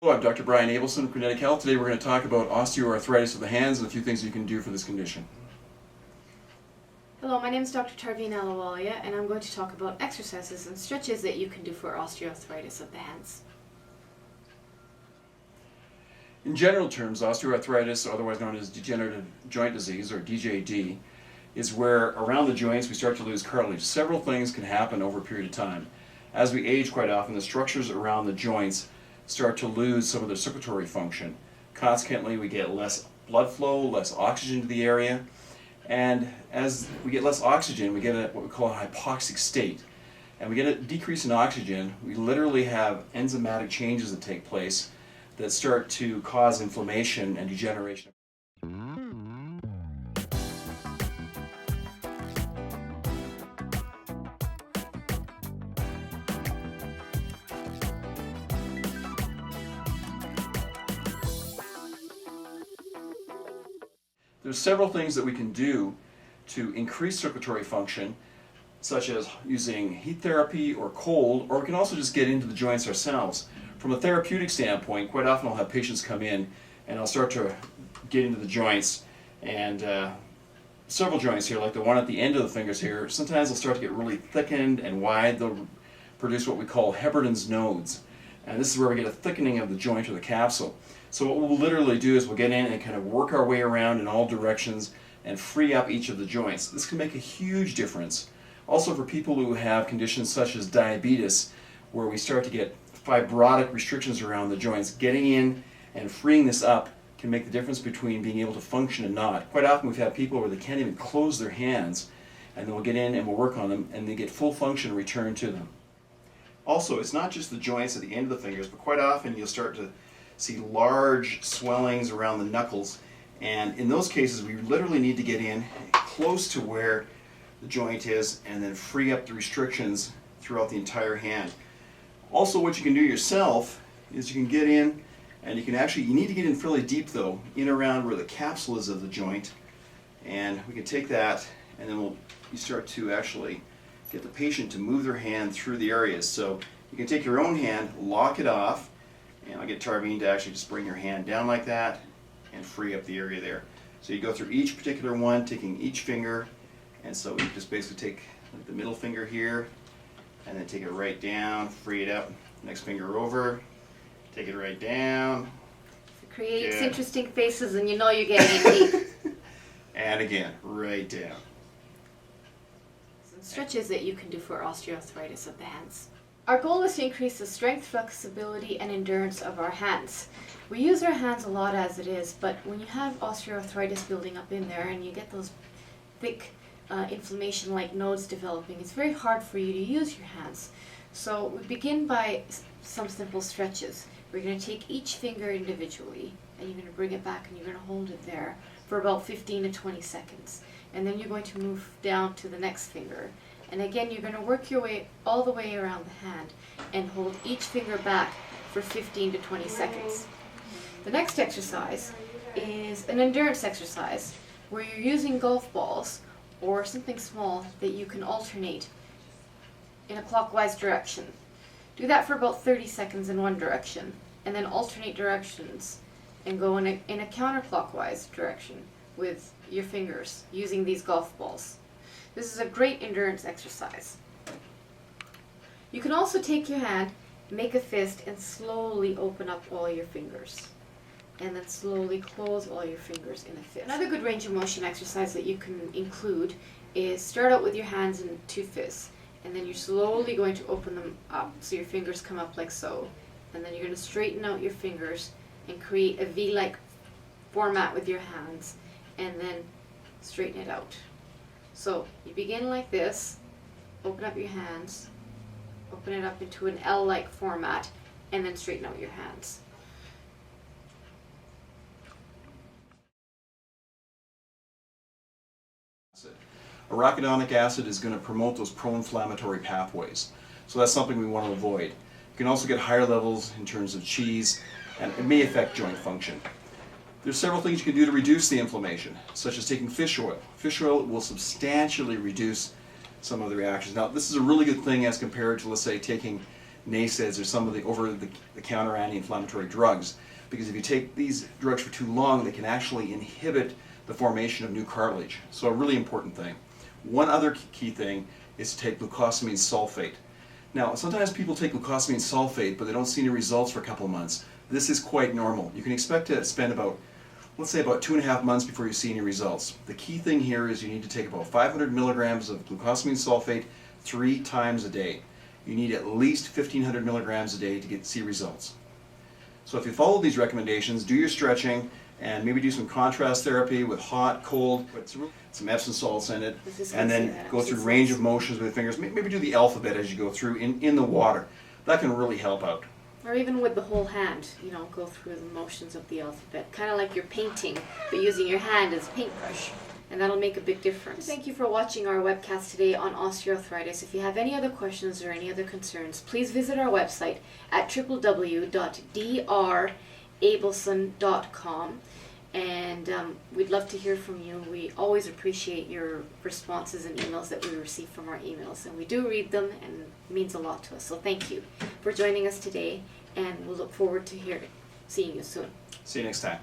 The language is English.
Hello, I'm Dr. Brian Abelson of Kinetic Health. Today we're going to talk about osteoarthritis of the hands and a few things you can do for this condition. Hello, my name is Dr. Tarveen Alawalia, and I'm going to talk about exercises and stretches that you can do for osteoarthritis of the hands. In general terms, osteoarthritis, otherwise known as degenerative joint disease, or DJD, is where around the joints we start to lose cartilage. Several things can happen over a period of time. As we age, quite often the structures around the joints start to lose some of their circulatory function. Consequently, we get less blood flow, less oxygen to the area, and as we get less oxygen, we get what we call a hypoxic state. And we get a decrease in oxygen, we literally have enzymatic changes that take place that start to cause inflammation and degeneration. There's several things that we can do to increase circulatory function, such as using heat therapy or cold, or we can also just get into the joints ourselves. From a therapeutic standpoint, quite often I'll have patients come in and I'll start to get into the joints, and several joints here, like the one at the end of the fingers here, sometimes they'll start to get really thickened and wide. They'll produce what we call Heberden's nodes, and this is where we get a thickening of the joint or the capsule. So what we'll literally do is we'll get in and kind of work our way around in all directions and free up each of the joints. This can make a huge difference. Also for people who have conditions such as diabetes, where we start to get fibrotic restrictions around the joints, getting in and freeing this up can make the difference between being able to function and not. Quite often we've had people where they can't even close their hands, and then we'll get in and we'll work on them and they get full function returned to them. Also, it's not just the joints at the end of the fingers, but quite often you'll start to see large swellings around the knuckles, and in those cases we literally need to get in close to where the joint is and then free up the restrictions throughout the entire hand. Also, what you can do yourself is you can get in, and you need to get in fairly deep though, in around where the capsule is of the joint, and we can take that and then you start to actually get the patient to move their hand through the areas. So you can take your own hand, lock it off, and I'll get Tarveen to actually just bring your hand down like that and free up the area there. So you go through each particular one, taking each finger, and so we just basically take the middle finger here and then take it right down, free it up, next finger over, take it right down. It creates interesting faces and you know you're getting it deep. And again, right down. Some stretches that you can do for osteoarthritis of the hands. Our goal is to increase the strength, flexibility, and endurance of our hands. We use our hands a lot as it is, but when you have osteoarthritis building up in there and you get those thick inflammation-like nodes developing, it's very hard for you to use your hands. So we begin by some simple stretches. We're going to take each finger individually and you're going to bring it back and you're going to hold it there for about 15 to 20 seconds. And then you're going to move down to the next finger. And again, you're going to work your way all the way around the hand and hold each finger back for 15 to 20 seconds. The next exercise is an endurance exercise where you're using golf balls or something small that you can alternate in a clockwise direction. Do that for about 30 seconds in one direction and then alternate directions and go in a counterclockwise direction with your fingers using these golf balls. This is a great endurance exercise. You can also take your hand, make a fist, and slowly open up all your fingers. And then slowly close all your fingers in a fist. Another good range of motion exercise that you can include is start out with your hands in two fists. And then you're slowly going to open them up so your fingers come up like so. And then you're going to straighten out your fingers and create a V-like format with your hands. And then straighten it out. So you begin like this, open up your hands, open it up into an L-like format, and then straighten out your hands. Arachidonic acid is going to promote those pro-inflammatory pathways, so that's something we want to avoid. You can also get higher levels in terms of cheese, and it may affect joint function. There's several things you can do to reduce the inflammation, such as taking fish oil. Fish oil will substantially reduce some of the reactions. Now, this is a really good thing as compared to, let's say, taking NSAIDs or some of the over-the-counter anti-inflammatory drugs. Because if you take these drugs for too long, they can actually inhibit the formation of new cartilage. So a really important thing. One other key thing is to take glucosamine sulfate. Now, sometimes people take glucosamine sulfate, but they don't see any results for a couple of months. This is quite normal. You can expect to spend about, let's say, about 2.5 months before you see any results. The key thing here is you need to take about 500 milligrams of glucosamine sulfate 3 times a day. You need at least 1,500 milligrams a day to see results. So if you follow these recommendations, do your stretching, and maybe do some contrast therapy with hot, cold, put some Epsom salts in it, and then go through range of motions with your fingers. Maybe do the alphabet as you go through in the water. That can really help out. Or even with the whole hand, go through the motions of the alphabet. Kind of like you're painting, but using your hand as a paintbrush. And that'll make a big difference. Thank you for watching our webcast today on osteoarthritis. If you have any other questions or any other concerns, please visit our website at www.drabelson.com. And we'd love to hear from you. We always appreciate your responses and emails that we receive from our emails. And we do read them, and it means a lot to us. So thank you for joining us today, and we'll look forward to seeing you soon. See you next time.